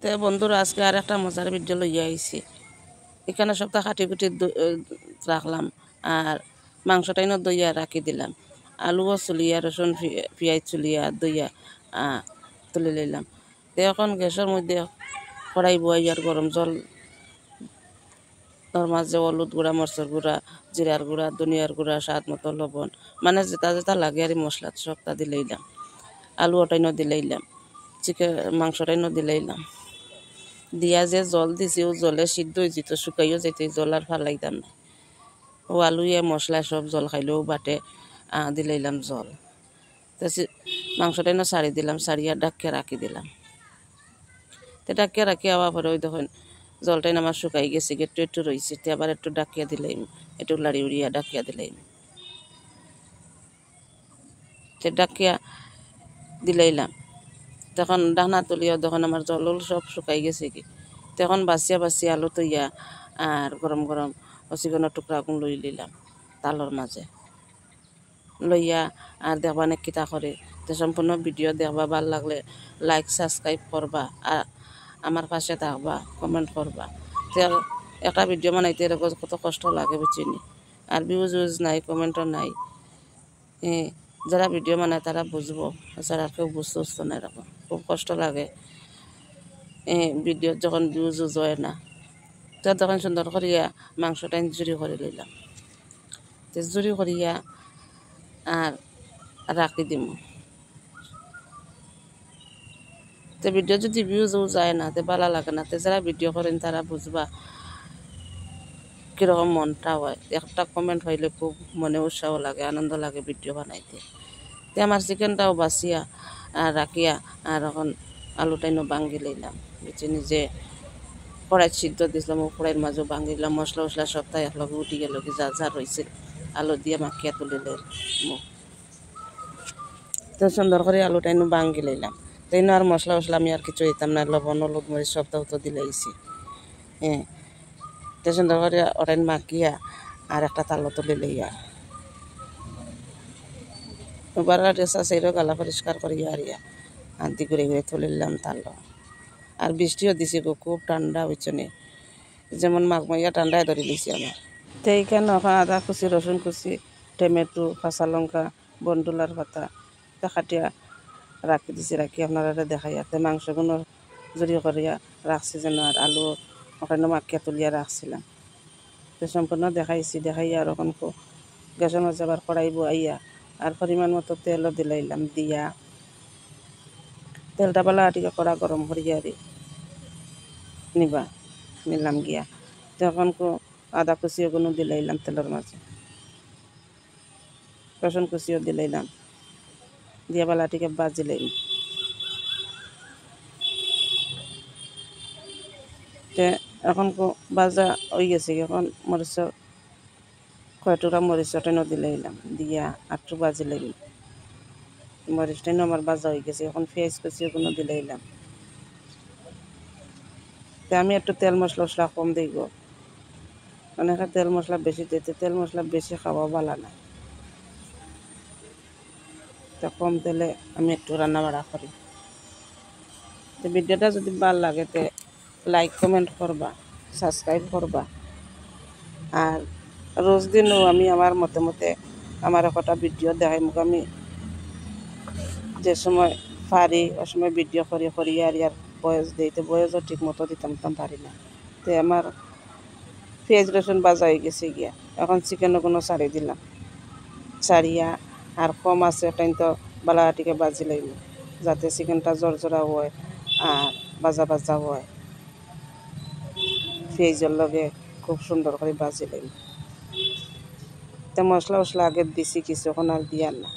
তো বন্ধুরা আজকে আর একটা মজার ভিডিও লইয়া আইছি। এখানে সপ্তাহ কাটি কুটি রাখলাম আর মাংসটাই না দইয়া রাখি দিলাম। আলুও চুলিয়া রসুন পিঁয়াজ চুলিয়া দইয়া তুলে লইলাম। তো এখন গ্যাসের মধ্যে কড়াই বয়াই আর গরম জল ওর মাঝে হলুদ গুঁড়া মরচর গুঁড়া জিরার গুঁড়া ধনিয়ার গুঁড়া স্বাদ মতো লবণ মানে যেটা যেটা লাগে আর মশলা সবটা দিলাইলাম। আলু ওটাই ন দিলাইলাম, চিকেন মাংসটাই ন দিলাইলাম। দিয়া যে জল দিছি ও জলে সিদ্ধ হয়ে যেত, শুকাইও যেত, জল আর ফালাইতাম না। ও আলুয়ে মশলা সব জল খাইলেও বাটে দিলাইলাম জল। তো মাংসটাই না ছাড়ি দিলাম, ছাড়িয়া ডাকিয়ে রাখি দিলাম। তো ডাকিয়ে রাখি আবার পরে ওই দেখুন জলটাই আমার শুকাই গেছে, একটু একটু রয়েছে, তো আবার একটু ডাকিয়া দিলাম, একটু লাড়ি উড়িয়া ডাকিয়া দিলাম। তো ডাকিয়া দিলাইলাম তখন ডানা তুলিয়া তখন আমার জল সব শুকাই গেছে কি। তখন বাছিয়া বাছিয়া আলু তৈয়া আর গরম গরম চিকেনের টুকরা গুণ লই লইলাম তালর মাঝে লইয়া আর দেখবা নে কিতা করে। তো সম্পূর্ণ ভিডিও দেখবা, ভাল লাগলে লাইক সাবস্ক্রাইব করবা আর আমার পাশে থাকবা, কমেন্ট করবা। তো একটা ভিডিও বানাইতে এরকম কত কষ্ট লাগে বুঝিনি, আর ভিউজ নাই, কমেন্টও নাই। যারা ভিডিও বানায় তারা বুঝবো, যারা কেউ বুঝতে না, এরকম খুব কষ্ট লাগে। ভিডিও যখন ভিউজ হয় না, তো তখন সুন্দর করিয়া মাংসটা জুড়ি করে লইলাম। তো জুড়ি করিয়া আর রাখি দিম। তো ভিডিও যদি ভিউজ যায় না, তো ভালো লাগে না। তো যারা ভিডিও করেন তারা বুঝবা কীরকম মনটা হয়। একটা কমেন্ট হইলে খুব মনে উৎসাহ লাগে, আনন্দ লাগে ভিডিও বানাইতে। তো আমার চিকেনটাও বাছিয়া আর রাখিয়া আর এখন আলুটাই ভাঙ্গি লইলাম। বুঝছি নিজে কড়াই সিদ্ধ দিয়েছিলাম, ও কড়াইয়ের মাঝেও ভাঙ্গি দিলাম। মশলা উশলা সপ্তাহে একলগে উঠি গেল কি যা যা রয়েছে আলু দিয়ে মাখিয়া তুলে দিলাম। তো সুন্দর করে আলুটাই ভাঙ্গি লইলাম। তো আর মশলা উশলা আমি আর কিছু দিতাম না, লবণ হলুদ মরিচ সপ্তাহ তো দিলেইছি। তো সুন্দর করে ওটাই মাখিয়া আর একটা তালো তুলে লইয়া এবার সেইরও গালা পরিষ্কার করিয়া আরিয়া আন্তি ঘুরে ঘুরে তুলে নিলাম তালো। আর বৃষ্টিও দিছে গো, খুব ঠান্ডা হয়েছে নে, যেমন মাঘমাইয়া ঠান্ডায় ধরে দিয়েছি আমার। তো এইখানে ওখানে আদা কুচি, রসুন কুচি, টমেটো, কাঁচা লঙ্কা, বন্ডুলার পাতা কাটিয়া রাখি দিছি। রাখি আপনারা দেখাই আর মাংসগুলো জড়ি করিয়া রাখছি যেন, আর আলু ওখানে মাখিয়া তুলিয়া রাখছিলাম। তো সম্পূর্ণ দেখাইছি। দেখাইয়া আর ওখান গ্যাসের মাঝে আবার কড়াই বয়াইয়া আর পরিমাণ মতো তেলও দিলাইলাম। দিয়া তেলটা বেলা টিকে কড়া গরম করিয়া নিলাম গিয়া। তখন আদা কুচিও কোনো দিলাইলাম তেলের মাঝে, রসুন কুচিও দিলাইলাম, দিয়া বেলা টিকে বাজিলাম। তে এখন বাজা হয়ে গেছে, এখন মরিচ কয়টুকরা মরিচ টেনও দিলাইলাম, দিয়া একটু বাজিলাম। মরিচটাই আমার বাজা হয়ে গেছে, এখন পেঁয়াজ কুচিও কোনো দিলাইলাম। তো আমি একটু তেল মশলা উশলা কম দিই গো, অনেকে তেল মশলা বেশি দিতে, তেল মশলা বেশি খাওয়া ভালো না। তো কম তেলে আমি একটু রান্না বাড়া করি। তো ভিডিওটা যদি ভালো লাগে তো লাইক কমেন্ট করবা, সাবস্ক্রাইব করবা। আর রোজ দিনও আমি আমার মতে আমার একটা ভিডিও দেখাই মুখ, আমি যে সময় পারি ও সময় ভিডিও করি আর ইয়ার বয়স দিই। তো বয়সও ঠিক মতো দিতাম পারি না। তো আমার পেঁয়াজ রসুন বাজা হয়ে গেছে গিয়া, এখন চিকেনও কোনো ছাড়ি দিলাম। ছাড়িয়া আর কম আছে ওটাই তো বালাটিকে বাজি লাগবে, যাতে চিকেনটা জরজরা হয় আর বাজা বাজা হয়। পেঁয়াজের লগে খুব সুন্দর করে বাজি লাগবে। তো মশলা উশলা আগে দিছি কিছু, এখন আর দিয়ার না।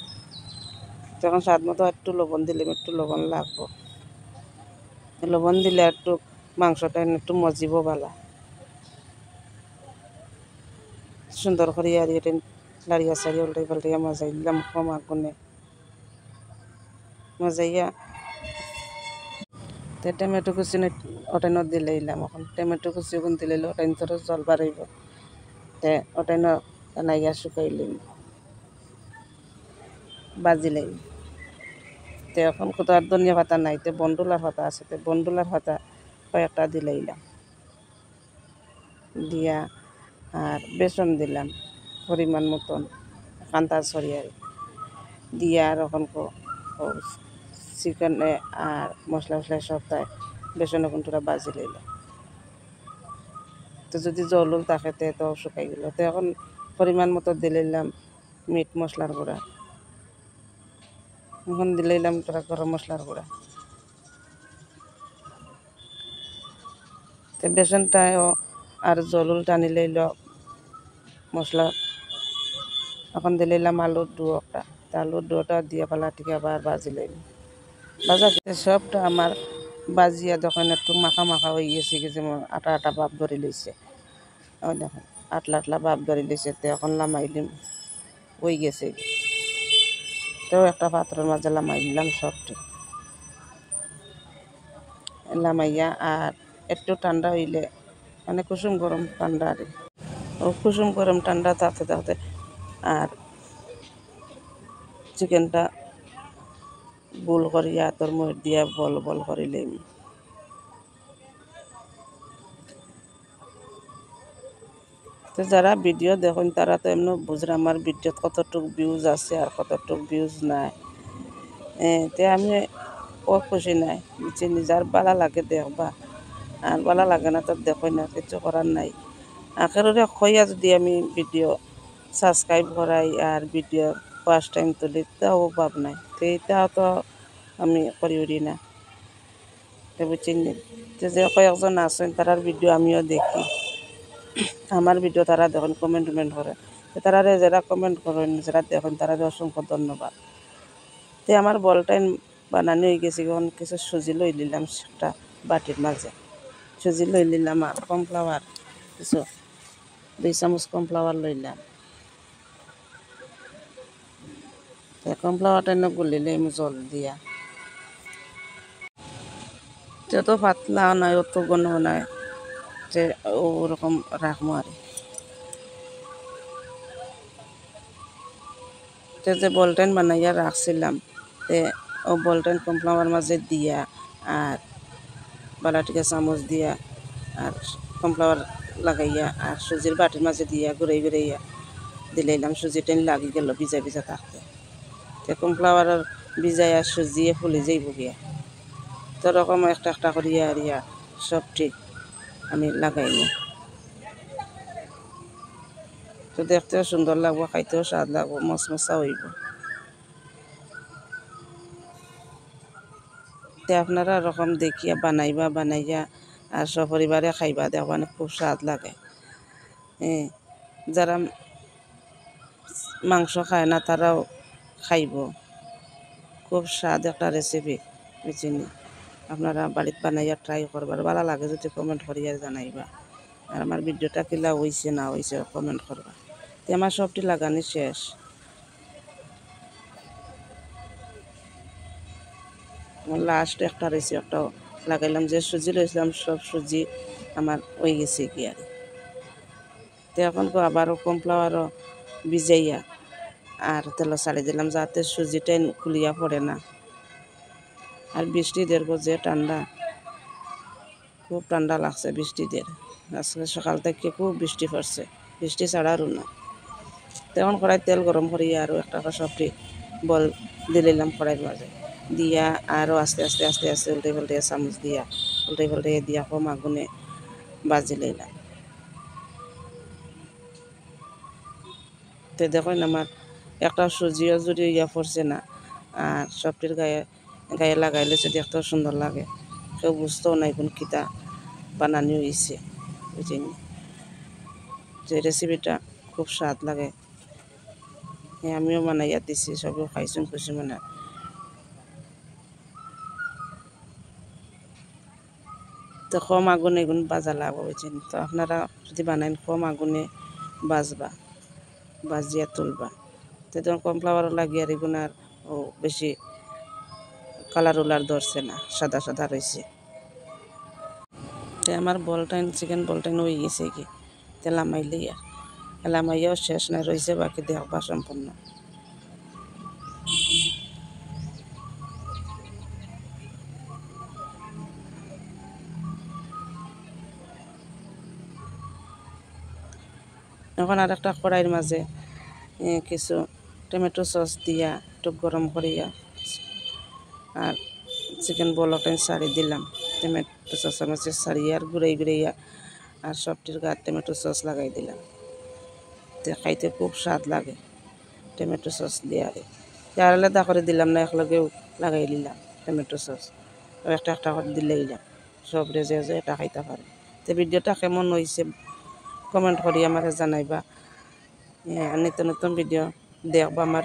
তখন স্বাদ মতো একটু লবণ দিলাম, একটু লবণ লাগবো। লবণ দিলে একটু মাংসটা একটু মজিব ভালো সুন্দর করে। আর এটা লাড়িয়া সারিয়া উল্টাই পাল্টাইয়া মজাই দিলাম কম আগুনে মজাইয়া। তো টমেটো কুচি ওটাই দিলাম। এখন টমেটো কুচি ওগুন দিলে ওটাই তোর জল বাড়াইব। তো ওটাই নাইয়া শুকাইলাম, বাজিলাম। তো এখন কোথাও আর ধনিয়া পাতা নাই, তো বন্ডুলার পাতা আছে, তো বন্ডুলার পাতা কয়েকটা দিলাইলাম, দিয়া আর বেসন দিলাম পরিমাণ মতন, কান্তা সরিয়ার দিয়া আর এখন চিকেনে আর মশলা মশলা সব তাই বেসনে কোনটা বাজি লইলাম। তো যদি জল থাকে তো শুকাই গেল, তো এখন পরিমাণ মতো দিলাম মিট মশলার গুঁড়া, এখন দিলাম তোরা গরম মশলার গুঁড়া। তো বেসনটাও আর জল টানি লইল মশলা, এখন দিলাম আলুর ডুয়োটা, আলুর ডুয়োটা দিয়ে পালাটিকে আবার বাজি লইল। বাজা সবটা আমার বাজিয়া যখন একটু মাখা মাখা হয়ে গেছে, কি যেমন আটা আটা ভাব ধরে লইছে, ওই দেখুন আটলা আটলা ভাব ধরে লইছে। তো এখন লামাইলিম হয়ে গেছে, তো একটা পাত্রের মাঝে লামাই দিলাম সবটি, লামাইয়া আর একটু ঠান্ডা হইলে মানে কুসুম গরম ঠান্ডা আর ও কুসুম গরম ঠান্ডা থাকতে থাকতে আর চিকেনটা গোল করিয়া তোর মধ্যে দিয়া বল বল করিলেম। তো যারা ভিডিও দেখুন তারা তো এমনি বুঝরা আমার ভিডিওত কতটুকু ভিউজ আছে আর কতটুকু ভিউজ নাই। তে আমি ও খুশি নাই, যে নিজার ভালো লাগে দেখবা, আর ভালো লাগে না তো দেখো না, কিছু করার নাই। আখেরে খইয়া যদি আমি ভিডিও সাবস্ক্রাইব করাই আর ভিডিও ফার্স্ট টাইম তুলি তাও ভাব নাই, তো এটাও তো আমি করি উড়ি না। তো বুঝছেন, যে কয়েকজন আছেন তারার ভিডিও আমিও দেখি, আমার ভিডিও তারা দেখুন কমেন্ট করে, তারা যারা কমেন্ট করেন যারা দেখুন তারা অসংখ্য ধন্যবাদ। তো আমার বলটাইন বানানো হয়ে গেছে, এখন কিছু সুজি লই নিলাম একটা বাটির মাঝে, সুজি লই নিলাম আর কর্নফ্লাওয়ার কিছু 2 চামচ কর্নফ্লাওয়ার লইলাম। কর্নফ্লাওয়ারটা এনে গুলিলে জল দিয়া, যত পাতলা নয় অত ঘন নয়, যে ওরকম রাখবো আর যে বলটেন বানাইয়া রাখছিলাম, তে ও বলটেন কর্নফ্লাওয়ার মাঝে দিয়া আর বালাটিকে চামচ দিয়া আর কর্নফ্লাওয়ার লাগাইয়া আর সুজির বাটির মাঝে দিয়া ঘুরাইয়া দিলাইলাম। সুজি টেন লাগি গেল ভিজা ভিজা থাকতে, তো কর্নফ্লাওয়ারের ভিজাইয়া সুজিয়ে ফুলি যাইব গিয়া, তো রকম একটা একটা করিয়া আরিয়া সব ঠিক আমি লাগাইব, তো দেখতেও সুন্দর লাগবো, খাইতেও স্বাদ লাগবো, মশমশা হইব। তো আপনারা এরকম দেখিয়া বানাইয়া আর সপরিবারে খাইবা, দেখবেন খুব স্বাদ লাগে। যারা মাংস খায় না তারাও খাইব, খুব স্বাদ একটা রেসিপি, বুঝিনি। আপনারা বাড়িতে বানাইয়া ট্রাই করবার, ভালো লাগে যদি কমেন্ট করিয়া জানাইবা, আর আমার ভিডিওটা কিলা হয়েছে না হয়েছে কমেন্ট করবা। তো আমার সবটি লাগানি শেষ, লাস্ট একটা রয়েছে একটা লাগাইলাম, যে সুজি লইছিলাম সব সুজি আমার হয়ে গেছে কি আর। তো এখন আবারও কর্নফ্লাওয়ারও ভিজাইয়া আর তেল ছাড়ি দিলাম, যাতে সুজিটা খুলিয়া পড়ে না। আর বৃষ্টি দেব যে ঠান্ডা, খুব ঠান্ডা লাগছে বৃষ্টি দের, আজকে সকাল থেকে খুব বৃষ্টি পড়ছে, বৃষ্টি ছাড়ারও না। তখন কড়াই তেল গরম করিয়া আরও একটা সবটি বল দিলাম কড়াইয়ের মাঝে দিয়া, আরও আস্তে আস্তে আস্তে আস্তে উল্টে পাল্টে চামচ দিয়া উল্টে পাল্টে দিয়া কম আগুনে বাজি লইলাম। তো দেখুন আমার একটা সুজিও যদি ইয়া পড়ছে না, আর সবটির গায়ে গায়ে লাগাইলে যদি এত সুন্দর লাগে, কেউ বুঝতেও নাই কোন কিতা বানানি হয়েছে, বুঝিনি। যে রেসিপিটা খুব স্বাদ লাগে, আমিও বানাইয়া দিছি, সবেও খাইছুন খুশি মানে। তো কম আগুনে এগুন বাজা লাগবে, বুঝছেন। তো আপনারা যদি বানাইন কম আগুনে বাজবা, বাজিয়া তুলবা, তো তখন কর্নফ্লাওয়ারও লাগিয়ে আর এগুন আর বেশি কালার উলার ধরছে না, সাদা সাদা রয়েছে। তো আমার বলটাইন চিকেন বলটাইন হয়ে গেছে কি, তো লামাইলেই আর লামাইয়াও শেষ নাই, রয়েছে বাকি দেখবা সম্পূর্ণ। এখন আর একটা কড়াইয়ের মাঝে কিছু টমেটো সস দিয়া একটু গরম করিয়া আর চিকেন বলটা ছাড়ি দিলাম, টমেটো সসের মাঝে ছাড়িয়ে আর ঘুরাইয়া আর সবটির গায়ে টমেটো সস লাগাই দিলাম। তো খাইতে খুব স্বাদ লাগে টমেটো সস দিয়ে। আর আলাদা করে দিলাম না, একলগেও লাগাই দিলাম টমেটো সস, একটা একটা করে দিলেই সব রেজে যে এটা খাইতে পারে। তো ভিডিওটা কেমন হয়েছে কমেন্ট করি আমার জানাইবা। নিত্য নতুন ভিডিও দেখবা আমার